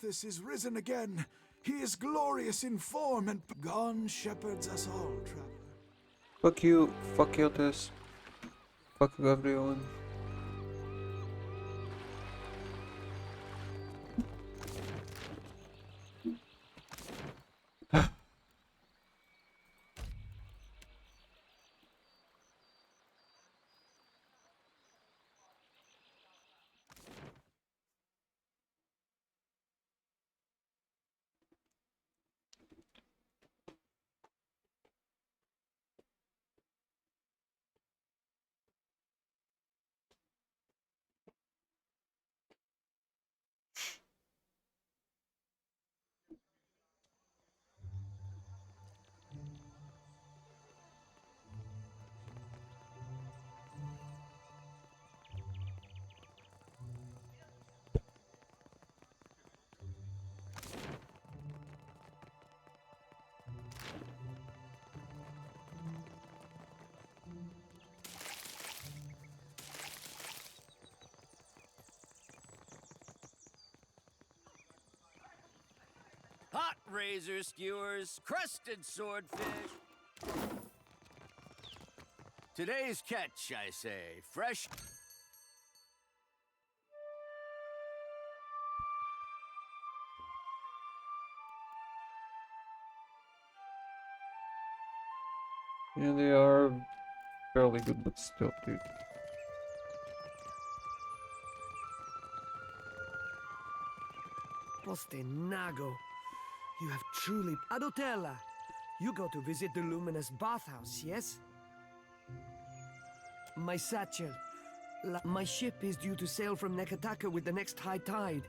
Aethys is risen again. He is glorious in form and gone shepherds us all, traveler. Fuck you, fuck you, this. Fuck you, everyone. Hot razor skewers, crusted swordfish. Today's catch, I say, fresh. Yeah, they are fairly good, but still, dude. Postenago, you have truly... Adotella, you go to visit the luminous bathhouse, yes? My satchel. My ship is due to sail from Nekataka with the next high tide.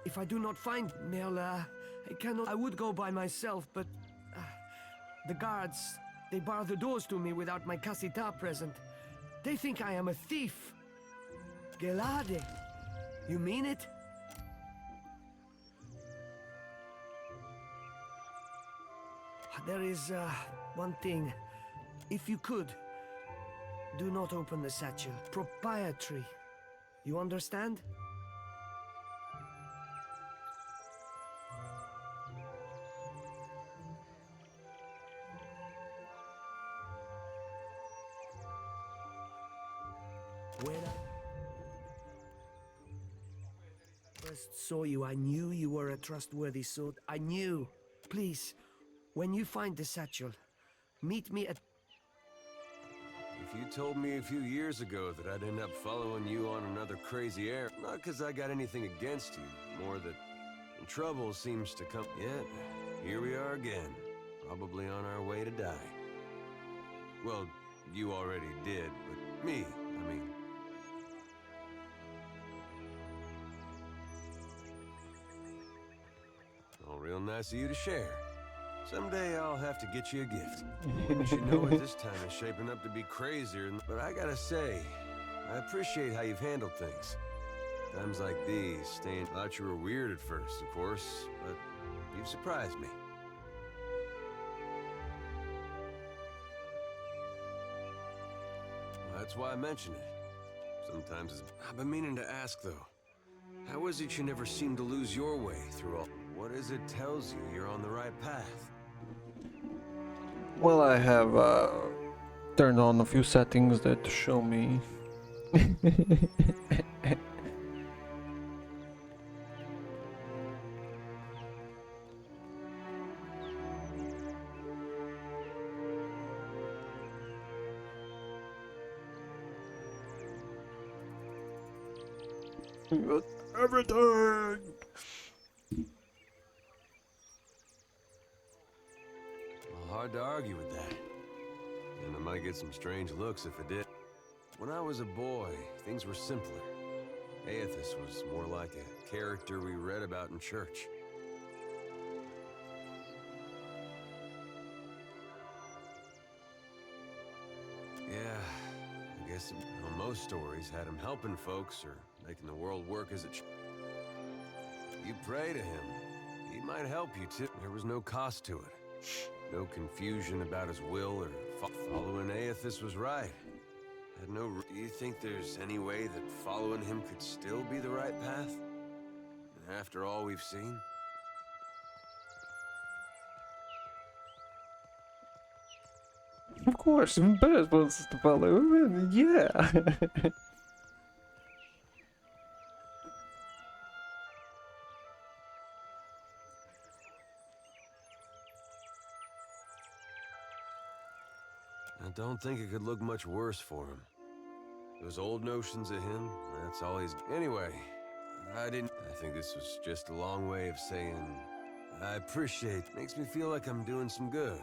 If I do not find Mela, I cannot... I would go by myself, but... the guards, they bar the doors to me without my casita present. They think I am a thief. Gelade, you mean it? There is, one thing. If you could, do not open the satchel. Proprietary. You understand? When I first saw you, I knew you were a trustworthy sword. I knew. Please. When you find the satchel, meet me at... If you told me a few years ago that I'd end up following you on another crazy errand, not because I got anything against you, more that trouble seems to come... Yet, here we are again, probably on our way to die. Well, you already did, but me, I mean... All real nice of you to share. Someday I'll have to get you a gift. But you know what, this time is shaping up to be crazier. But I gotta say, I appreciate how you've handled things. Times like these, thought you were weird at first, of course, but you've surprised me. Well, that's why I mention it. Sometimes it's... I've been meaning to ask, though. How is it you never seem to lose your way through all... What is it tells you you're on the right path? Well, I have turned on a few settings that show me. Everything! Hard to argue with that. And I might get some strange looks if I did. When I was a boy, things were simpler. Aethys was more like a character we read about in church. Yeah, I guess most stories had him helping folks or making the world work as it should. You pray to him, he might help you too. There was no cost to it. No confusion about his will or following Aethys was right. Had no. Do you think there's any way that following him could still be the right path? After all we've seen? Of course, Barrett wants us to follow him, yeah. I don't think it could look much worse for him. Those old notions of him, that's all he's... Anyway, I think this was just a long way of saying... I appreciate... Makes me feel like I'm doing some good.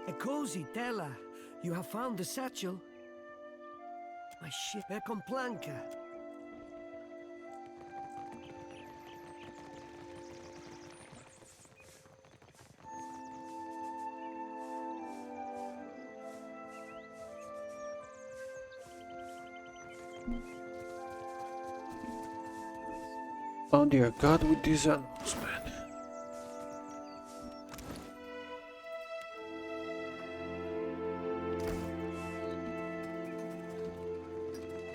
A cozy Tella, you have found the satchel. My ship, Complanca. Oh dear God, with these animals, man.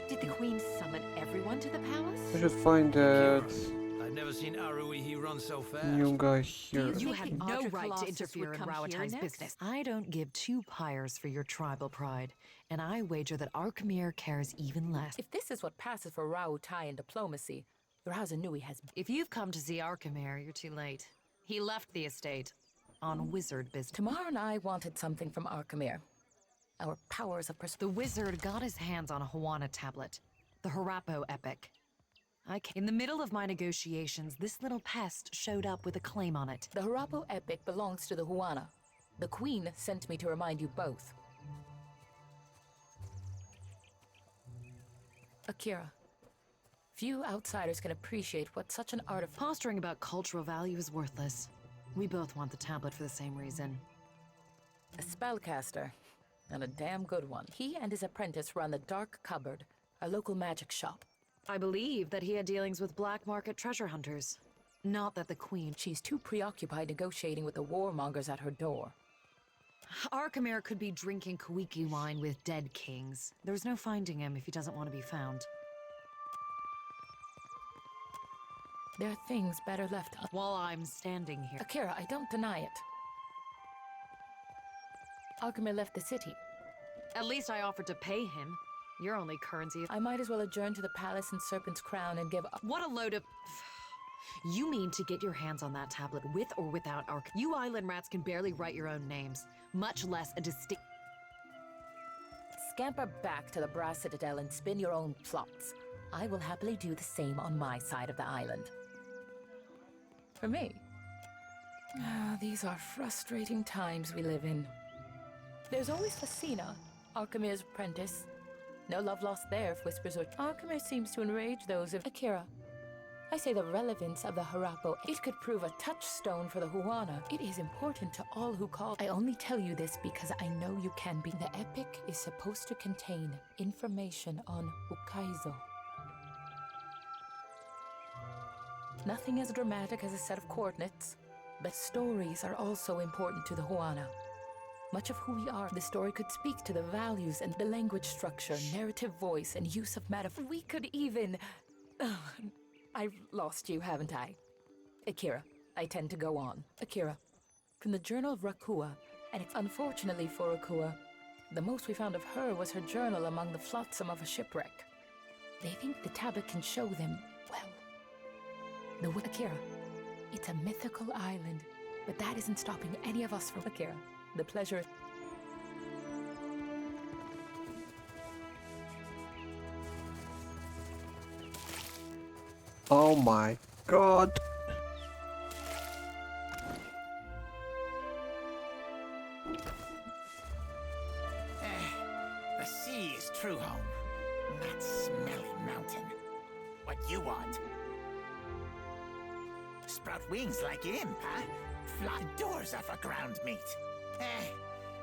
Did the Queen summon everyone to the palace? I should find that I've never seen Arui run so fast. new guy here. You You think had the no Ultra right to Colossus interfere would in come here Rawatai's next? business. I don't give two pyres for your tribal pride, and I wager that Arkemir cares even less. If this is what passes for Rautai in diplomacy, Rausanui has... If you've come to see Arkemir, you're too late. He left the estate on wizard business. Tamar and I wanted something from Arkemir. Our powers of The wizard got his hands on a Huana tablet, the Harapo epic. In the middle of my negotiations, this little pest showed up with a claim on it. The Harapo epic belongs to the Huana. The Queen sent me to remind you both. Akira, few outsiders can appreciate what such an artifact... Posturing about cultural value is worthless. We both want the tablet for the same reason. A spellcaster, and a damn good one. He and his apprentice run the Dark Cupboard, a local magic shop. I believe that he had dealings with black market treasure hunters. Not that the Queen... She's too preoccupied negotiating with the warmongers at her door. Arkemir could be drinking Kuiki wine with dead kings. There's no finding him if he doesn't want to be found. There are things better left... While I'm standing here... Akira, I don't deny it. Arkemir left the city. At least I offered to pay him. Your only currency is... I might as well adjourn to the palace in Serpent's Crown and give up. What a load of... You mean to get your hands on that tablet with or without Ark... You island rats can barely write your own names, much less a distinct... Scamper back to the Brass Citadel and spin your own plots. I will happily do the same on my side of the island. For me? These are frustrating times we live in. There's always Fasina, Arkemir's apprentice. No love lost there if whispers are... Arkemir seems to enrage those of... Akira, I say the relevance of the Harapo. It could prove a touchstone for the Huana. It is important to all who call... I only tell you this because I know you can be... The epic is supposed to contain information on Ukaizo. Nothing as dramatic as a set of coordinates, but stories are also important to the Huana. Much of who we are, the story could speak to the values and the language structure, narrative voice, and use of metaphor. We could even... I've lost you, haven't I? Akira, I tend to go on. Akira, from the Journal of Rakua, and unfortunately for Rakua, the most we found of her was her journal among the flotsam of a shipwreck. They think the tablet can show them, well, Akira, it's a mythical island, but that isn't stopping any of us from... Akira, the pleasure... Oh my God. The sea is true home. That smelly mountain. What you want? Sprout wings like imp, huh? Fly doors are for ground meat.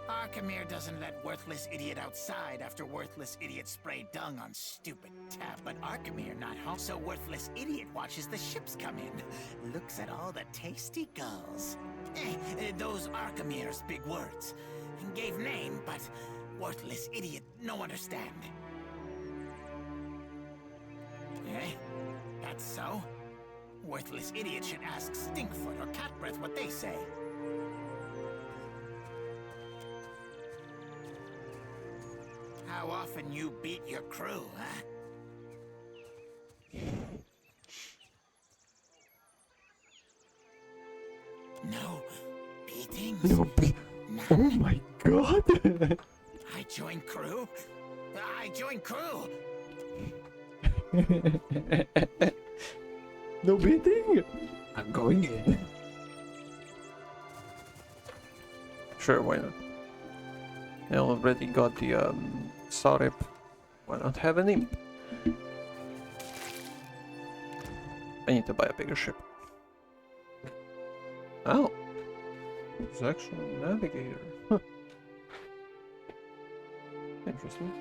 Arkemir doesn't let worthless idiot outside after worthless idiot sprayed dung on stupid tap. But Arkemir not home, so worthless idiot watches the ships come in. Looks at all the tasty gulls. Those Arkemir's big words. Gave name, but worthless idiot no understand. That's so? Worthless idiot should ask Stinkfoot or Catbreath what they say. how often you beat your crew, huh? No beatings? No, oh my god! I join crew? I join crew! No beating? I'm going in. Sure, why not? I already got the Sarep. Why not have an imp? I need to buy a bigger ship. Oh, it's actually a navigator. Huh. Interesting.